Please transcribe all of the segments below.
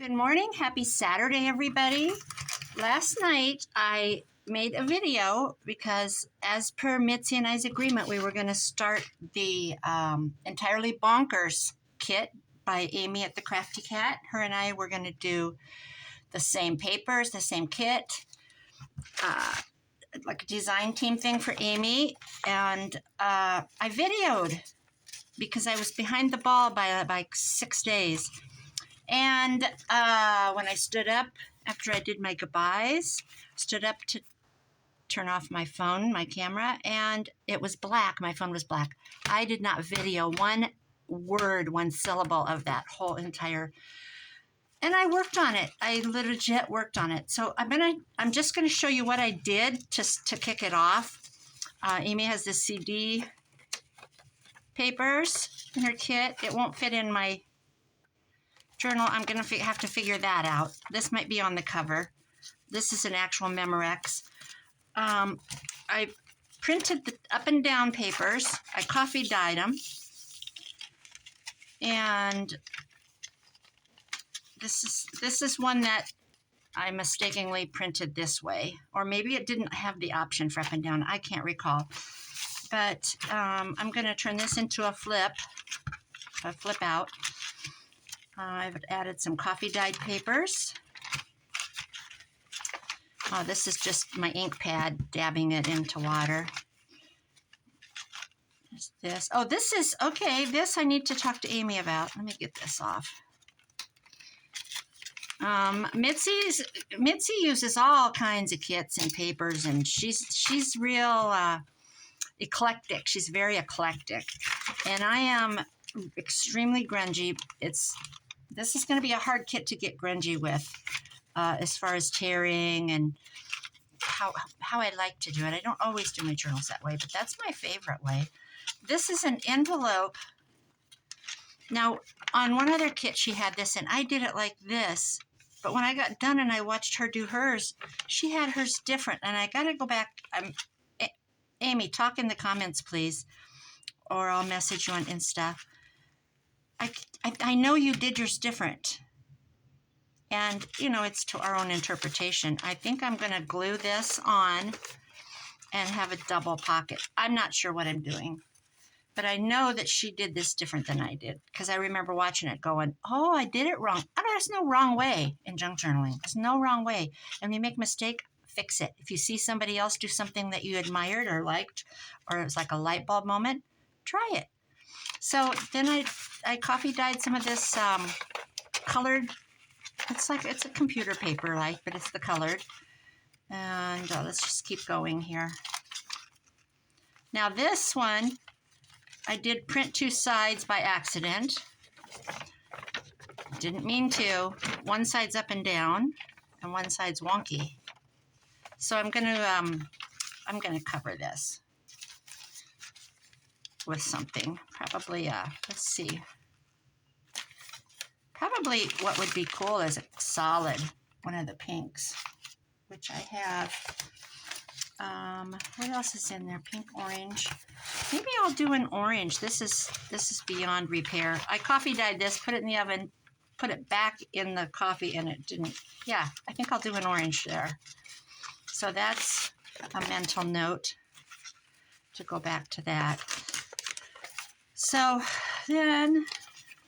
Good morning. Happy Saturday, everybody. Last night I made a video because as per Mitzi and I's agreement, we were going to start the Entirely Bonkers kit by Amy at the Crafty Cat. Her and I were going to do the same papers, the same kit, like a design team thing for Amy. And I videoed because I was behind the ball by like 6 days. And when I stood up after I did my goodbyes, stood up to turn off my phone, my camera, and it was black. My phone was black. I did not video one word, one syllable of that whole entire. And I worked on it. I legit worked on it. So I'm just gonna show you what I did to kick it off. Amy has this CD papers in her kit. It won't fit in my journal. I'm going to have to figure that out. This might be on the cover. This is an actual Memorex. I printed the up and down papers. I coffee dyed them. And this is one that I mistakenly printed this way. Or maybe it didn't have the option for up and down. I can't recall. But I'm going to turn this into a flip out. I've added some coffee dyed papers. Oh, this is just my ink pad, dabbing it into water. There's this. Oh, this is, okay, this I need to talk to Amy about. Let me get this off. Mitzi uses all kinds of kits and papers, and she's real eclectic. She's very eclectic. And I am extremely grungy. This is going to be a hard kit to get grungy with, as far as tearing and how I like to do it. I don't always do my journals that way, but that's my favorite way. This is an envelope. Now, on one other kit, she had this, and I did it like this. But when I got done and I watched her do hers, she had hers different. And I got to go back. Amy, talk in the comments, please, or I'll message you on Insta. I know you did yours different, and you know, it's to our own interpretation. I think I'm going to glue this on and have a double pocket. I'm not sure what I'm doing, but I know that she did this different than I did, because I remember watching it going, oh, I did it wrong. There's no wrong way in junk journaling. There's no wrong way. And when you make a mistake, fix it. If you see somebody else do something that you admired or liked, or it was like a light bulb moment, try it. So then I coffee dyed some of this colored, it's a computer paper but it's the colored. And let's just keep going here. Now this one, I did print two sides by accident. Didn't mean to. One side's up and down, and one side's wonky. So I'm gonna cover this with something, probably, let's see. Probably what would be cool is a solid, one of the pinks, which I have. What else is in there? Pink, orange. Maybe I'll do an orange. This is beyond repair. I coffee dyed this, put it in the oven, put it back in the coffee, and it didn't. Yeah, I think I'll do an orange there. So that's a mental note to go back to that. So then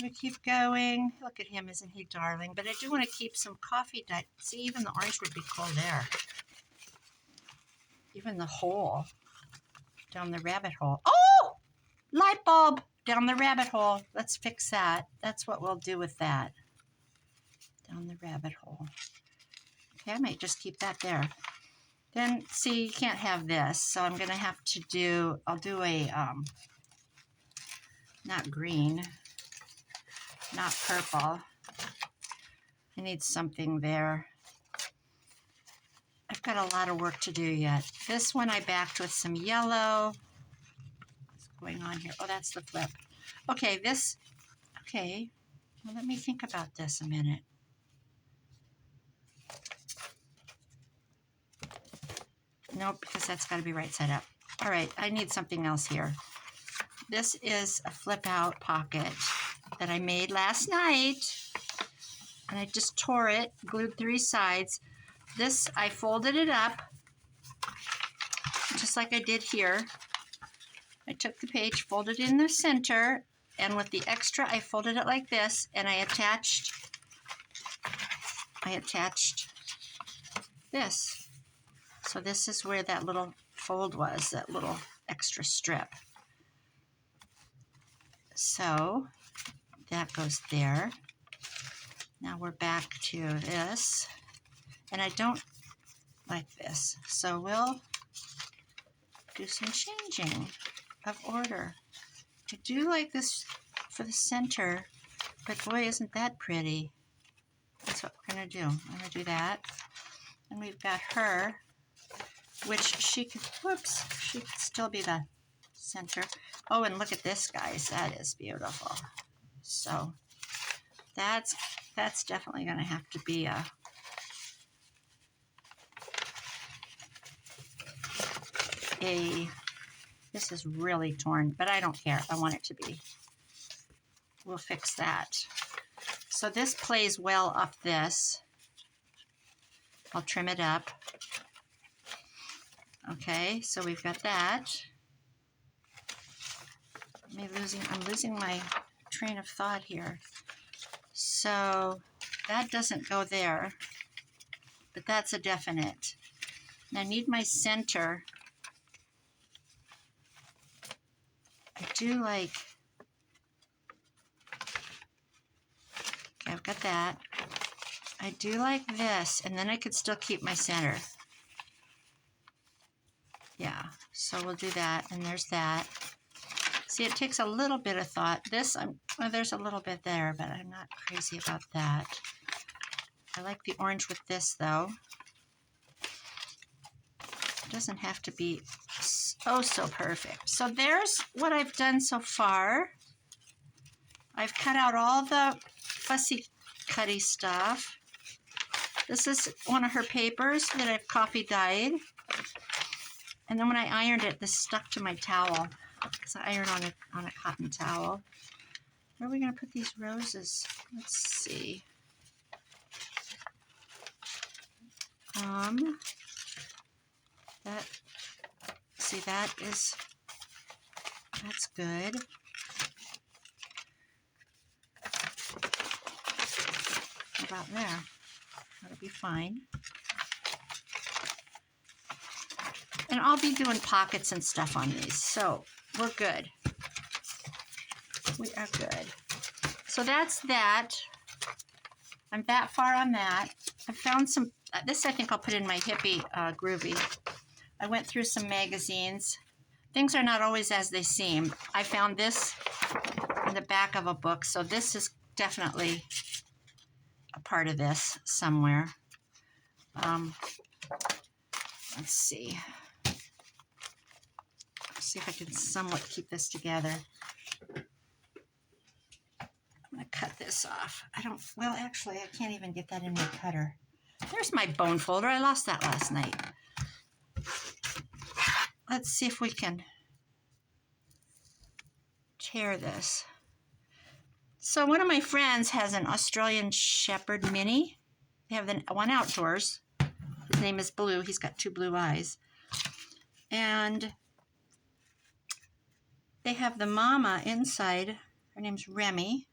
we keep going. Look at him, isn't he darling? But I do want to keep some coffee dyed. See, even the orange would be cool there. Even the hole down the rabbit hole. Oh, light bulb down the rabbit hole. Let's fix that. That's what we'll do with that. Down the rabbit hole. Okay, I might just keep that there. Then, see, you can't have this, so I'm going to have to do, I'll do a, not green, not purple. I need something there. I've got a lot of work to do yet. This one I backed with some yellow. What's going on here? Oh, that's the flip. Okay, this, okay. Well, let me think about this a minute. Nope, because that's got to be right side up. All right, I need something else here. This is a flip out pocket that I made last night. and I just tore it, glued 3 sides. This, I folded it up, just like I did here. I took the page, folded it in the center, and with the extra, I folded it like this, and I attached this. So this is where that little fold was, that little extra strip. So that goes there. Now we're back to this, and I don't like this, so we'll do some changing of order. I do like this for the center, but boy, isn't that pretty. That's what we're going to do. I'm going to do that. And we've got her, which she could, whoops, she could still be the center. Oh, and look at this, guys. That is beautiful. So that's definitely going to have to be this is really torn, but I don't care. I want it to be. We'll fix that. So this plays well off this. I'll trim it up. Okay, so we've got that. I'm losing my train of thought here. So that doesn't go there, but that's a definite. And I need my center. I do like, okay, I've got that. I do like this, and then I could still keep my center. Yeah, so we'll do that, and there's that. See, it takes a little bit of thought. This, well, there's a little bit there, but I'm not crazy about that. I like the orange with this, though. It doesn't have to be so perfect. So there's what I've done so far. I've cut out all the fussy cutty stuff. This is one of her papers that I've coffee dyed. And then when I ironed it, this stuck to my towel because I ironed on a cotton towel. Where are we going to put these roses? Let's see. That's good. How about there? That'll be fine. And I'll be doing pockets and stuff on these, so we're good. We are good. So that's that. I'm that far on that. I found some, this I think I'll put in my hippie groovy. I went through some magazines. Things are not always as they seem. I found this in the back of a book, so this is definitely a part of this somewhere. Let's see. See if I can somewhat keep this together. I'm going to cut this off. Well, actually, I can't even get that in my cutter. There's my bone folder. I lost that last night. Let's see if we can tear this. So one of my friends has an Australian Shepherd Mini. They have the one outdoors. His name is Blue. He's got 2 blue eyes. And they have the mama inside. Her name's Remy.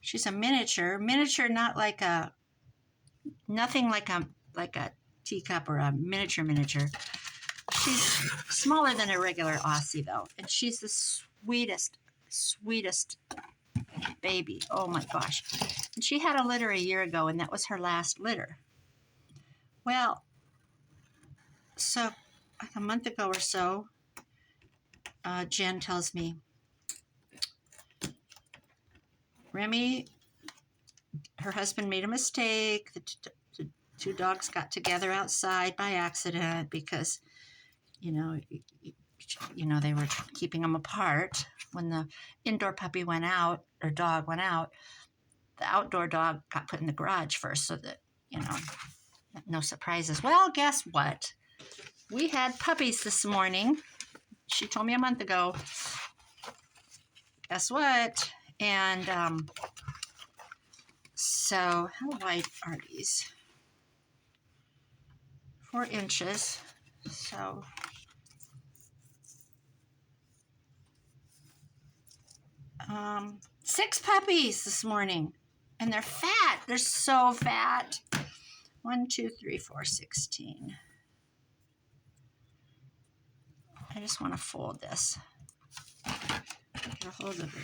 She's a miniature. Miniature, not like a, nothing like a teacup or a miniature. She's smaller than a regular Aussie, though. And she's the sweetest baby. Oh, my gosh. And she had a litter a year ago, and that was her last litter. Well, so like a month ago or so, Jen tells me, Remy, her husband made a mistake. The 2 dogs got together outside by accident because, you know, they were keeping them apart. When the indoor puppy went out, or dog went out, the outdoor dog got put in the garage first so that, no surprises. Well, guess what? We had puppies this morning. She told me a month ago. Guess what? And So how wide are these? 4 inches. So 6 puppies this morning. And they're fat. They're so fat. 1, 2, 3, 4, 16. I just want to fold this. Get a hold of it.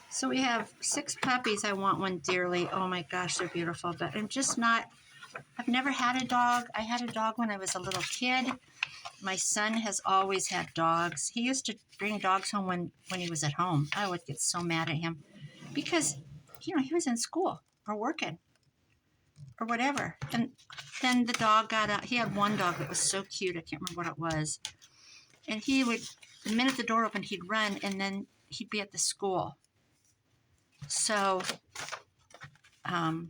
So we have 6 puppies. I want one dearly. Oh my gosh, they're beautiful. But I'm just not, I've never had a dog. I had a dog when I was a little kid. My son has always had dogs. He used to bring dogs home when he was at home. I would get so mad at him because, he was in school or working or whatever. And then the dog got out. He had one dog that was so cute. I can't remember what it was. And he would, the minute the door opened, he'd run, and then he'd be at the school. So, of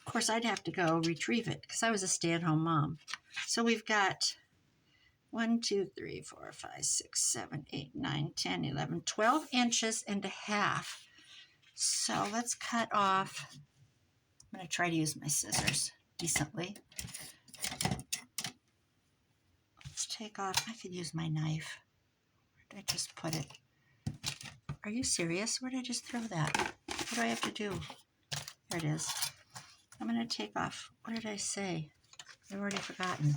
course, I'd have to go retrieve it because I was a stay-at-home mom. So we've got 1, 2, 3, 4, 5, 6, 7, 8, 9, 10, 11, 12 inches and a half. So let's cut off. I'm going to try to use my scissors decently. Let's take off. I could use my knife. Where did I just put it? Are you serious? Where did I just throw that? What do I have to do? There it is. I'm going to take off. What did I say? I've already forgotten.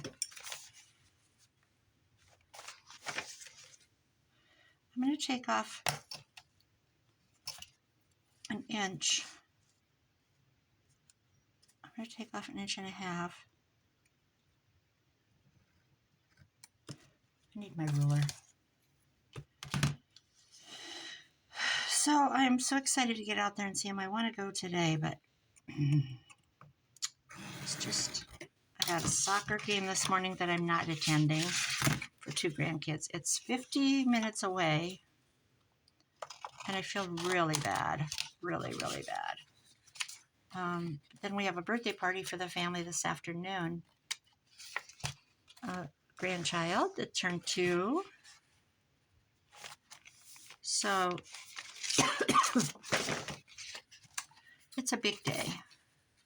I'm going to take off an inch. I'm going to take off an inch and a half. I need my ruler. So I'm so excited to get out there and see him. I want to go today, but it's just, I got a soccer game this morning that I'm not attending for 2 grandkids. It's 50 minutes away, and I feel really bad, really, really bad. Then we have a birthday party for the family this afternoon. Grandchild that turned 2. So it's a big day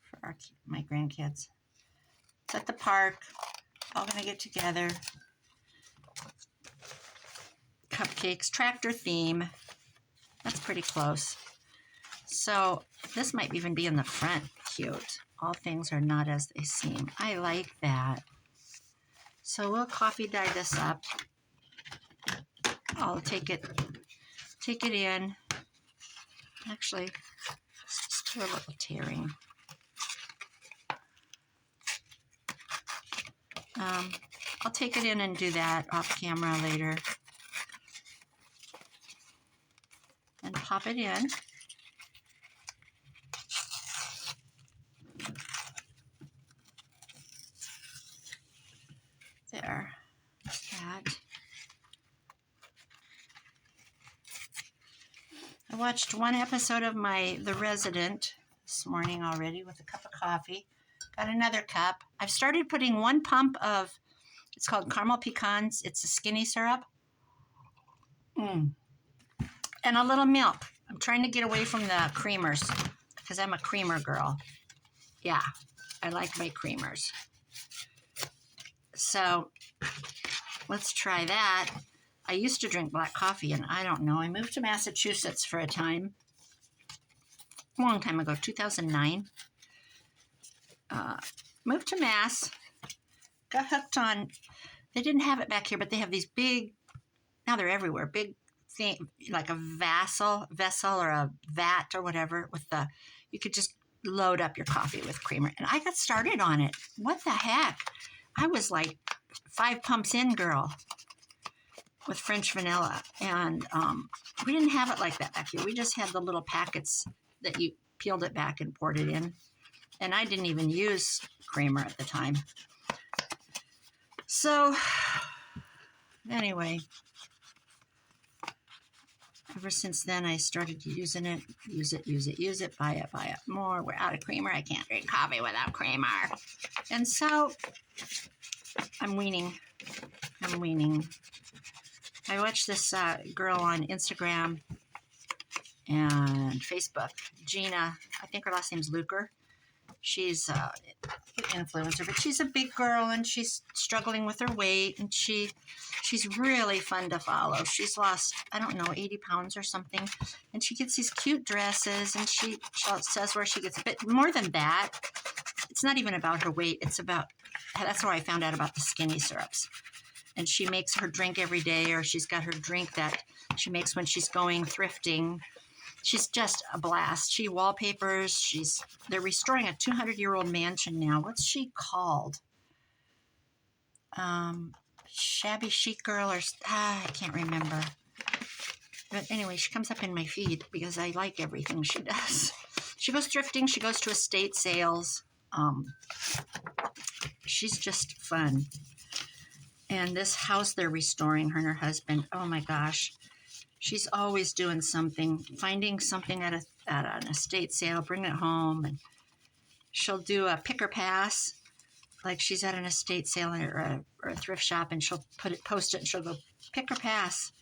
for my grandkids. It's at the park. All going to get together. Cupcakes, tractor theme. That's pretty close. So this might even be in the front. Cute. All things are not as they seem. I like that. So we'll coffee dye this up. I'll take it in. Actually, let's just do a little tearing. I'll take it in and do that off camera later. And pop it in. There. That. I watched one episode of The Resident this morning already with a cup of coffee. Got another cup. I've started putting 1 pump of, it's called caramel pecans. It's a skinny syrup. And a little milk. I'm trying to get away from the creamers because I'm a creamer girl. Yeah, I like my creamers. So let's try that. I used to drink black coffee, and I don't know. I moved to Massachusetts for a time. A long time ago, 2009. Moved to Mass. Got hooked on, they didn't have it back here, but they have these big, now they're everywhere, big thing, like a vessel or a vat or whatever, with you could just load up your coffee with creamer. And I got started on it. What the heck? I was like 5 pumps in, girl, with French vanilla. And we didn't have it like that back here. We just had the little packets that you peeled it back and poured it in. And I didn't even use creamer at the time. So, anyway, ever since then, I started using it, use it, buy it more. We're out of creamer. I can't drink coffee without creamer. And so, I'm weaning. I watched this girl on Instagram, and Facebook. Gina, I think her last name's Luker. She's an influencer, but she's a big girl and she's struggling with her weight, and she's really fun to follow. She's lost, I don't know, 80 pounds or something, and she gets these cute dresses, and she says where she gets a bit more than that. It's not even about her weight. It's about, that's where I found out about the skinny syrups. And she makes her drink every day, or she's got her drink that she makes when she's going thrifting. She's just a blast. She wallpapers. They're restoring a 200-year-old mansion now. What's she called? Shabby Chic Girl, or I can't remember. But anyway, she comes up in my feed because I like everything she does. She goes thrifting. She goes to estate sales. She's just fun. And this house they're restoring, her and her husband, oh my gosh. She's always doing something, finding something at an estate sale, bring it home, and she'll do a pick or pass, like she's at an estate sale or a thrift shop, and she'll post it, and she'll go pick or pass.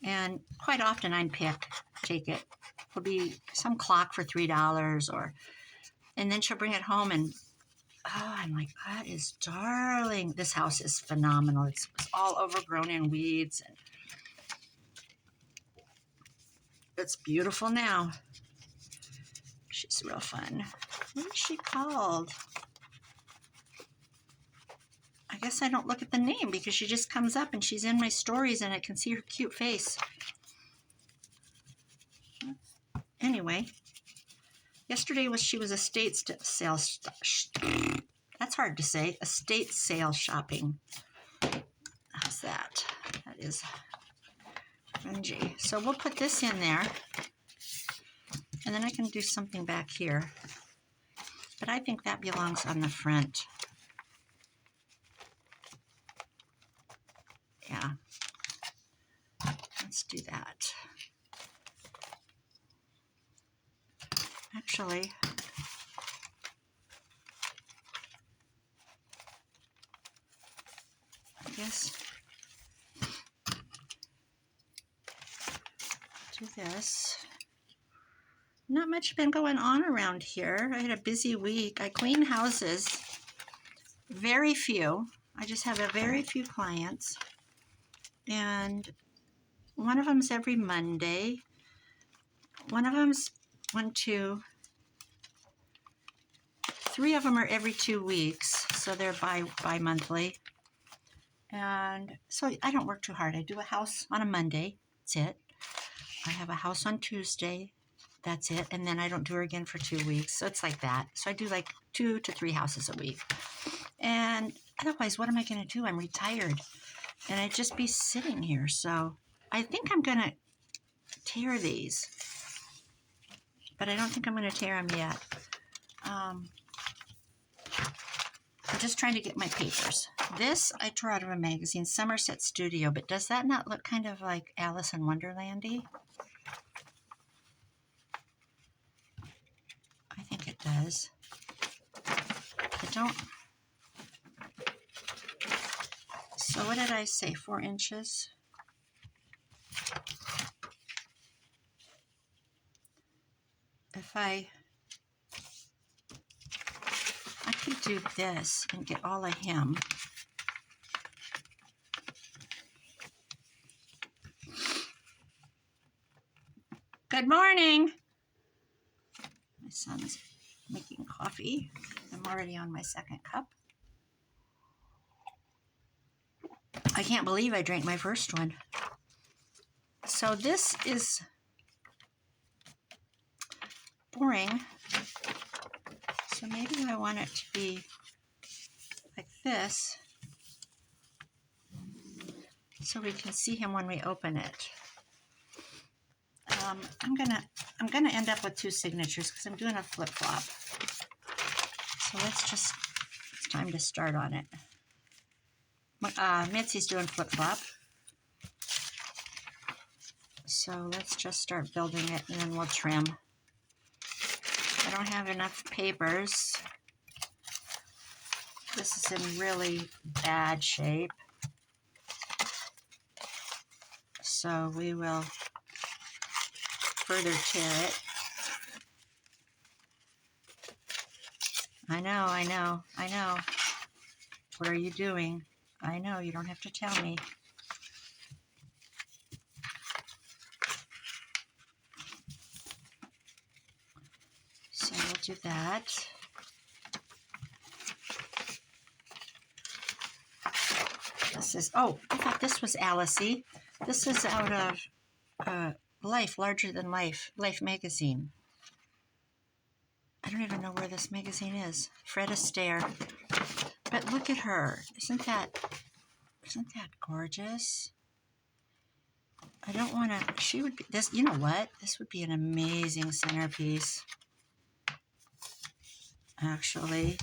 And quite often I'm take it. It'll be some clock for $3, and then she'll bring it home, and I'm like, that is darling. This house is phenomenal. It's all overgrown in weeds, and it's beautiful now. She's real fun. What is she called? I guess I don't look at the name because she just comes up and she's in my stories and I can see her cute face. Anyway, yesterday she was estate sale. That's hard to say. Estate sale shopping. How's that? That is cringy. So we'll put this in there. And then I can do something back here. But I think that belongs on the front. Yeah. Let's do that. Actually, I guess do this. Not much been going on around here. I had a busy week. I clean houses. Very few. I just have a very few clients. And one of them's every Monday. One of them's 1, 2, 3 of them are every 2 weeks. So they're bi-monthly. And so I don't work too hard. I do a house on a Monday. That's it. I have a house on Tuesday. That's it. And then I don't do her again for 2 weeks. So it's like that. So I do like 2 to 3 houses a week. And otherwise, what am I going to do? I'm retired. And I'd just be sitting here. So I think I'm going to tear these. But I don't think I'm going to tear them yet. I'm just trying to get my papers. This I tore out of a magazine, Somerset Studio. But does that not look kind of like Alice in Wonderland-y? I think it does. I don't. So what did I say? 4 inches? If I could do this and get all of him. Good morning. My son's making coffee. I'm already on my 2nd cup. I can't believe I drank my first one. So this is boring. So maybe I want it to be like this so we can see him when we open it. I'm gonna end up with 2 signatures because I'm doing a flip-flop. So it's time to start on it. Mitzi's doing flip-flop. So let's just start building it and then we'll trim. I don't have enough papers. This is in really bad shape. So we will further tear it. I know, I know, I know. What are you doing? I know, you don't have to tell me. So we'll do that. This is, oh, I thought this was Alicey. This is out of Life, Larger Than Life, Life magazine. I don't even know where this magazine is. Fred Astaire. But look at her. Isn't that gorgeous? I don't want to, she would be, this, you know what? This would be an amazing centerpiece. Actually.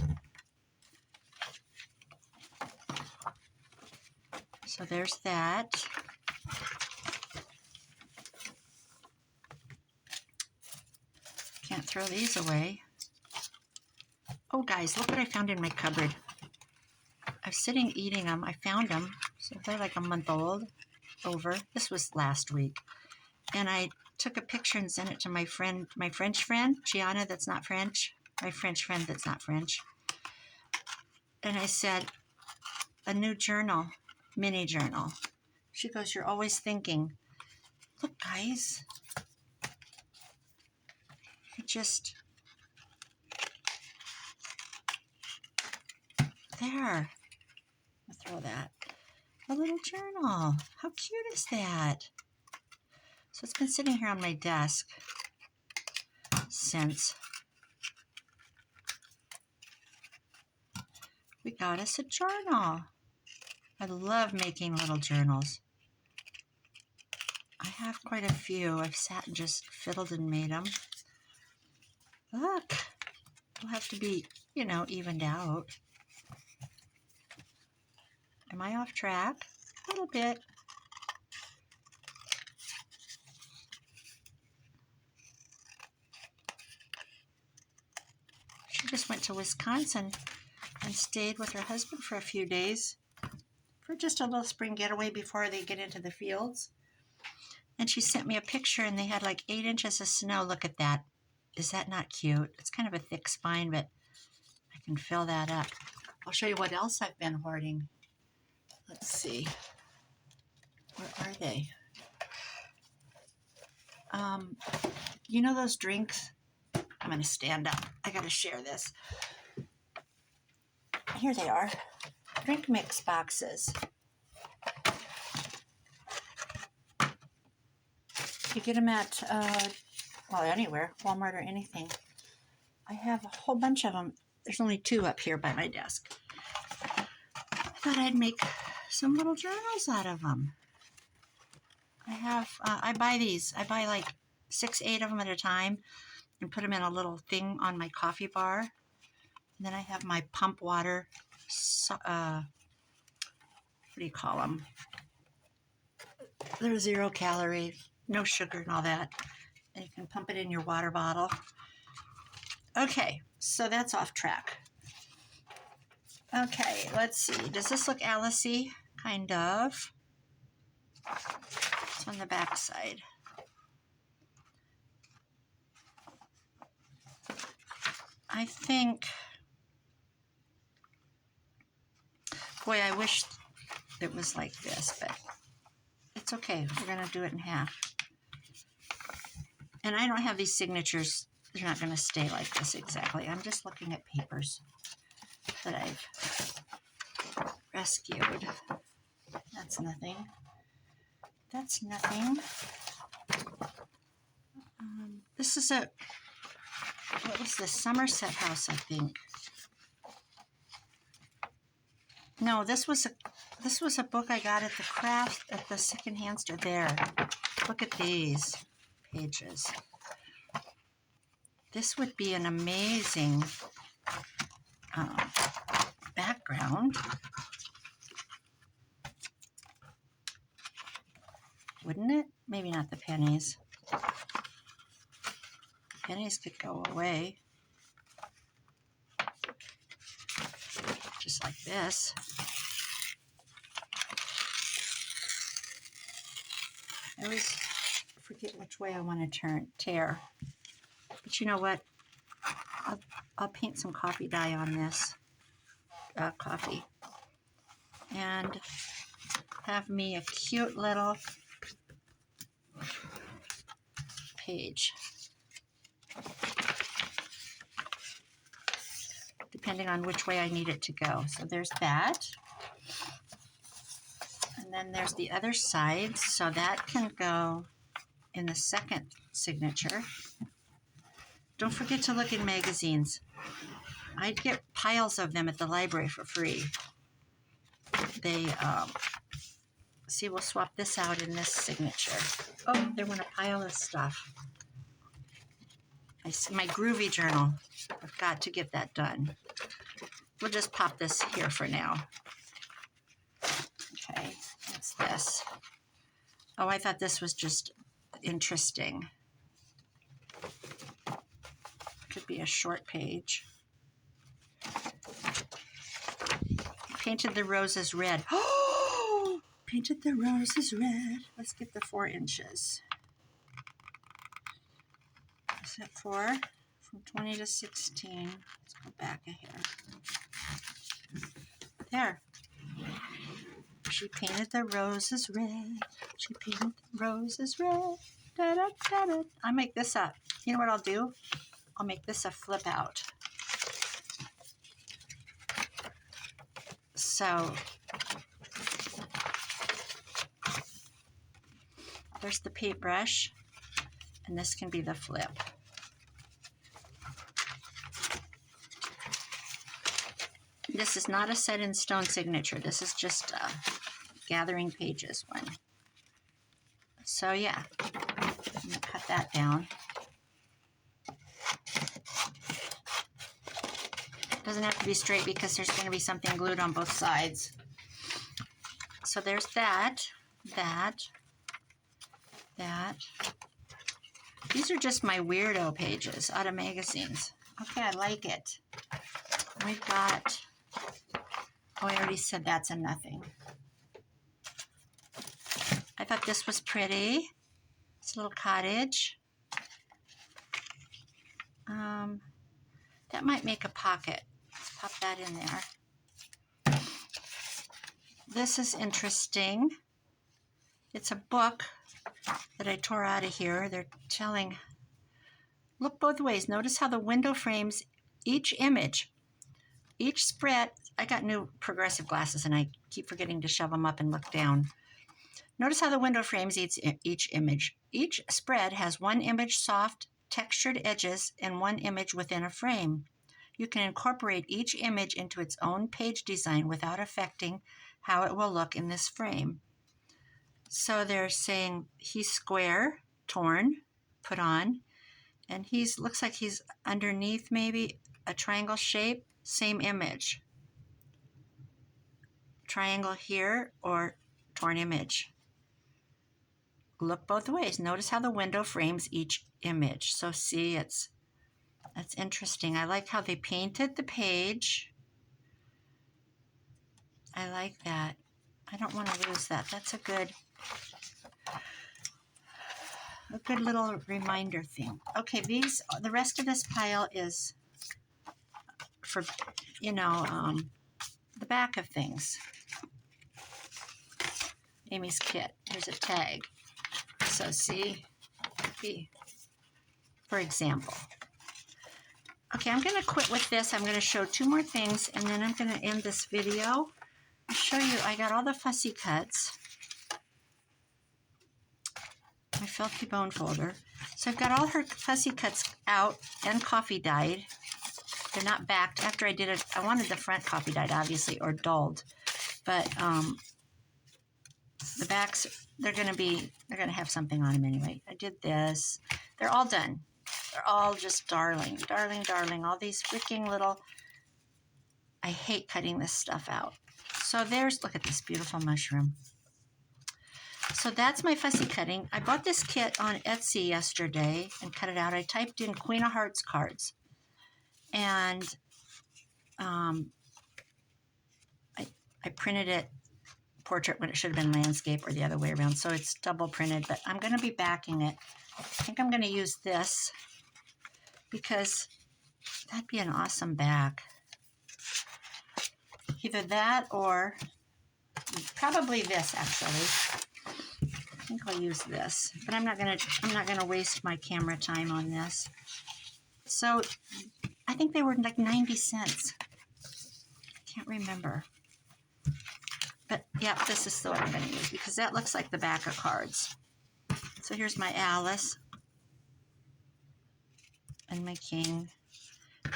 So there's that. Can't throw these away. Oh, guys, look what I found in my cupboard. I was sitting eating them. I found them. So they're like a month old. Over. This was last week. And I took a picture and sent it to my friend, my French friend, Gianna, that's not French. My French friend that's not French. And I said, a new journal, mini journal. She goes, you're always thinking. Look, guys. You just... There. I'll throw that. A little journal. How cute is that? So it's been sitting here on my desk since we got us a journal. I love making little journals. I have quite a few. I've sat and just fiddled and made them. Look. It'll have to be, you know, evened out. Am I off track? A little bit. She just went to Wisconsin and stayed with her husband for a few days for just a little spring getaway before they get into the fields. And she sent me a picture and they had like 8 inches of snow. Look at that. Is that not cute? It's kind of a thick spine, but I can fill that up. I'll show you what else I've been hoarding. Let's see. Where are they? You know those drinks? I'm going to stand up. I got to share this. Here they are. Drink mix boxes. You get them at, well, anywhere, Walmart or anything. I have a whole bunch of them. There's only 2 up here by my desk. I thought I'd make some little journals out of them. I have, I buy these. I buy like 6, 8 of them at a time and put them in a little thing on my coffee bar. And then I have my pump water, what do you call them? They're 0 calorie, no sugar and all that. And you can pump it in your water bottle. Okay, so that's off track. Okay, let's see. Does this look Alicey? Kind of. It's on the back side. I think, boy, I wish it was like this, but it's okay. We're going to do it in half. And I don't have these signatures. They're not going to stay like this exactly. I'm just looking at papers that I've rescued. That's nothing. That's nothing. This is a, what was this? Somerset House, I think. No, this was a book I got at the craft, at the secondhand store. There. Look at these pages. This would be an amazing background. Wouldn't it? Maybe not the pennies. Pennies could go away. Just like this. I always forget which way I want to tear. But you know what? I'll paint some coffee dye on this coffee. And have me a cute little page. Depending on which way I need it to go. So there's that. And then there's the other side. So that can go in the second signature. Don't forget to look in magazines. I get piles of them at the library for free. They, see, we'll swap this out in this signature. Oh, there went a pile of stuff. I see my groovy journal. I've got to get that done. We'll just pop this here for now. Okay, what's this? Oh, I thought this was just interesting. Could be a short page. Painted the roses red. Oh, painted the roses red. Let's get the 4 inches. Is that 4? From 20 to 16. Let's go back a hair. There. She painted the roses red. She painted the roses red. Da, da, da, da. I make this up. You know what I'll do? I'll make this a flip out. So there's the paintbrush, and this can be the flip. This is not a set in stone signature. This is just a gathering pages one. So yeah, I'm gonna cut that down. Doesn't have to be straight because there's going to be something glued on both sides. So there's that. These are just my weirdo pages out of magazines. Okay, I like it. We've got, oh, I already said that's a nothing. I thought this was pretty. It's a little cottage. That might make a pocket. Let's pop that in there. This is interesting. It's a book that I tore out of here. They're telling, look both ways. Notice how the window frames each image, each spread. I got new progressive glasses and I keep forgetting to shove them up and look down. Notice how the window frames each image. Each spread has one image soft, textured edges and one image within a frame. You can incorporate each image into its own page design without affecting how it will look in this frame. So they're saying he's square, torn, put on, and looks like he's underneath maybe a triangle shape, same image. Triangle here or torn image. Look both ways. Notice how the window frames each image. So see, that's interesting. I like how they painted the page. I like that. I don't want to lose that. That's a good little reminder thing. Okay, the rest of this pile is for, the back of things. Amy's kit. Here's a tag. So see, for example. Okay, I'm going to quit with this. I'm going to show 2 more things, and then I'm going to end this video. I'll show you, I got all the fussy cuts. My Filthy Bone folder. So I've got all her fussy cuts out and coffee dyed. They're not backed. After I did it, I wanted the front coffee dyed, obviously, or dulled. But the backs, they're going to have something on them anyway. I did this. They're all done. They're all just darling, darling, darling. All these freaking little, I hate cutting this stuff out. So look at this beautiful mushroom. So that's my fussy cutting. I bought this kit on Etsy yesterday and cut it out. I typed in Queen of Hearts cards. And I printed it portrait when it should have been landscape or the other way around. So it's double printed, but I'm going to be backing it. I think I'm going to use this because that'd be an awesome back. Either that or probably this actually. I think I'll use this, but I'm not gonna waste my camera time on this. So I think they were like 90 cents. Can't remember. But yeah, this is the one I'm gonna use because that looks like the back of cards. So here's my Alice and my King.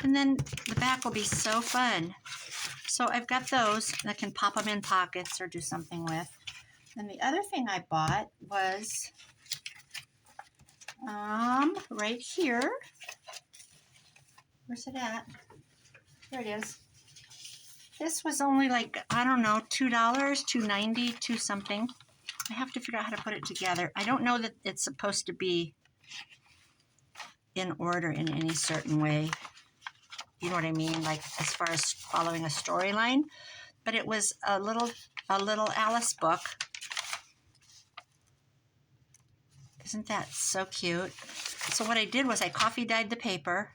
And then the back will be so fun. So I've got those and I can pop them in pockets or do something with. And the other thing I bought was right here. Where's it at? There it is. This was only like, I don't know, $2, $2.90, $2 something. I have to figure out how to put it together. I don't know that it's supposed to be in order in any certain way. You know what I mean? Like as far as following a storyline. But it was a little Alice book. Isn't that so cute? So what I did was I coffee dyed the paper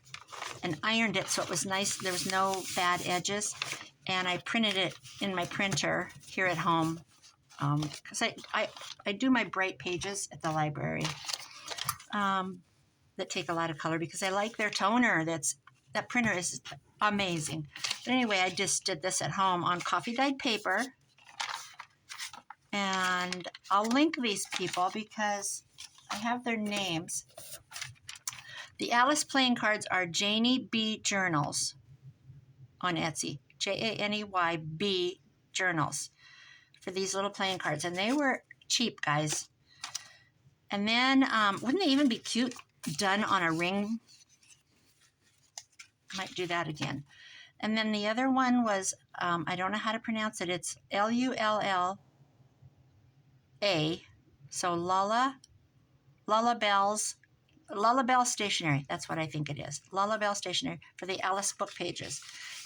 and ironed it so it was nice. There was no bad edges. And I printed it in my printer here at home. Because I do my bright pages at the library that take a lot of color because I like their toner. That printer is amazing. But anyway, I just did this at home on coffee dyed paper. And I'll link these people because I have their names. The Alice playing cards are Janie B. Journals on Etsy. Janey B. Journals for these little playing cards. And they were cheap, guys. And then, wouldn't they even be cute done on a ring? Might do that again. And then the other one was, I don't know how to pronounce it. It's Lulla. So Lullabelle Stationery. That's what I think it is. Lullabelle Stationery for the Alice book pages.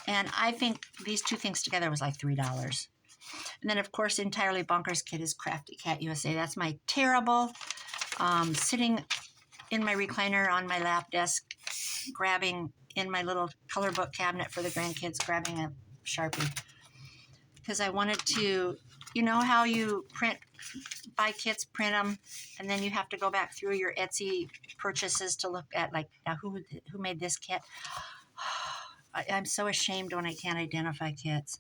And I think these two things together was like $3. And then, of course, Entirely Bonkers Kit is Crafty Cat USA. That's my terrible sitting in my recliner on my lap desk, grabbing in my little color book cabinet for the grandkids, grabbing a Sharpie. Because I wanted to, you know how you buy kits, print them, and then you have to go back through your Etsy purchases to look at, like, now who made this kit? I'm so ashamed when I can't identify kits.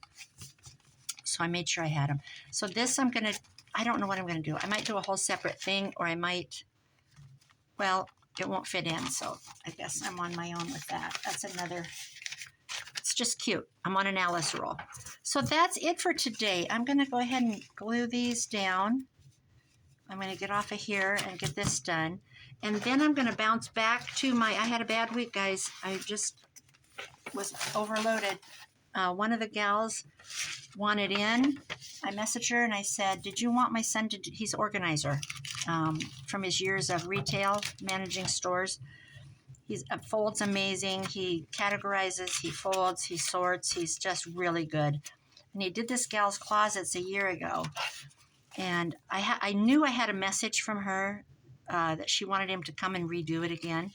So I made sure I had them. So this I don't know what I'm going to do. I might do a whole separate thing, or I might, well, it won't fit in. So I guess I'm on my own with that. That's another, it's just cute. I'm on an Alice roll. So that's it for today. I'm going to go ahead and glue these down. I'm going to get off of here and get this done. And then I'm going to bounce back to I had a bad week, guys. I just was overloaded. One of the gals wanted in. I messaged her and I said, did you want my son to he's organizer from his years of retail, managing stores. He folds amazing. He categorizes, he folds, he sorts. He's just really good. And he did this gal's closets a year ago. And I knew I had a message from her that she wanted him to come and redo it again.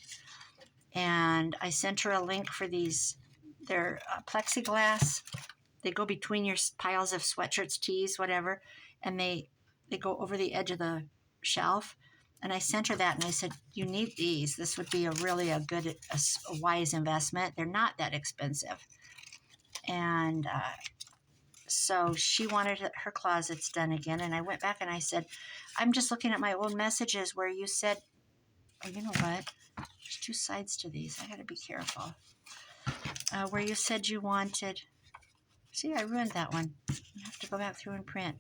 And I sent her a link for these. They're plexiglass. They go between your piles of sweatshirts, tees, whatever. And they go over the edge of the shelf. And I sent her that and I said, you need these. This would be a wise investment. They're not that expensive. And so she wanted her closets done again. And I went back and I said, I'm just looking at my old messages where you said, oh, you know what? There's two sides to these. I got to be careful. Where you said you wanted, see, I ruined that one. I have to go back through and print.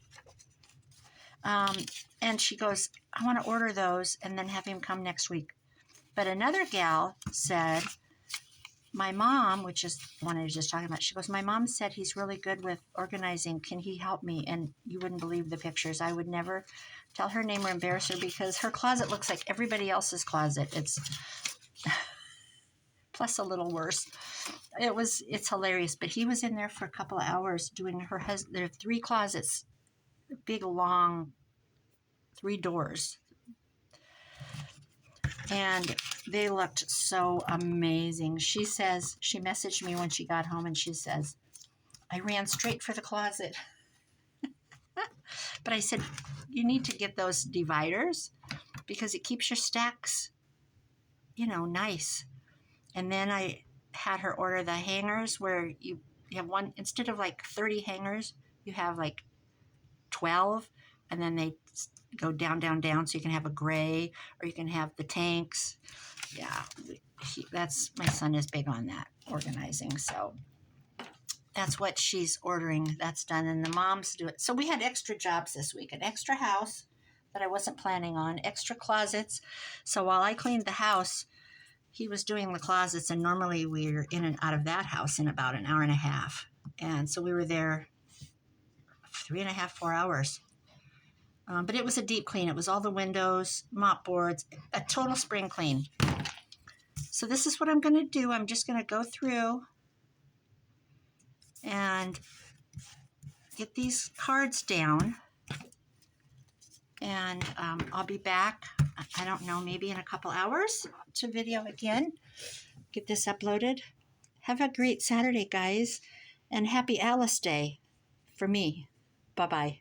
And she goes, I want to order those and then have him come next week. But another gal said, my mom, which is the one I was just talking about, she goes, my mom said he's really good with organizing. Can he help me? And you wouldn't believe the pictures. I would never tell her name or embarrass her because her closet looks like everybody else's closet. It's plus a little worse. It's hilarious. But he was in there for a couple of hours doing their 3 closets big, long 3 doors. And they looked so amazing. She says, she messaged me when she got home and she says, I ran straight for the closet. But I said, you need to get those dividers because it keeps your stacks, nice. And then I had her order the hangers where you have one, instead of like 30 hangers, you have like 12, and then they go down, down, down. So you can have a gray or you can have the tanks. Yeah, that's, my son is big on that, organizing. So that's what she's ordering. That's done. And the moms do it. So we had extra jobs this week, an extra house that I wasn't planning on, extra closets. So while I cleaned the house, he was doing the closets, and normally we're in and out of that house in about an hour and a half. And so we were there 3.5, 4 hours. But it was a deep clean. It was all the windows, mop boards, a total spring clean. So this is what I'm going to do. I'm just going to go through and get these cards down. And I'll be back, I don't know, maybe in a couple hours to video again. Get this uploaded. Have a great Saturday, guys. And happy Alice Day for me. Bye-bye.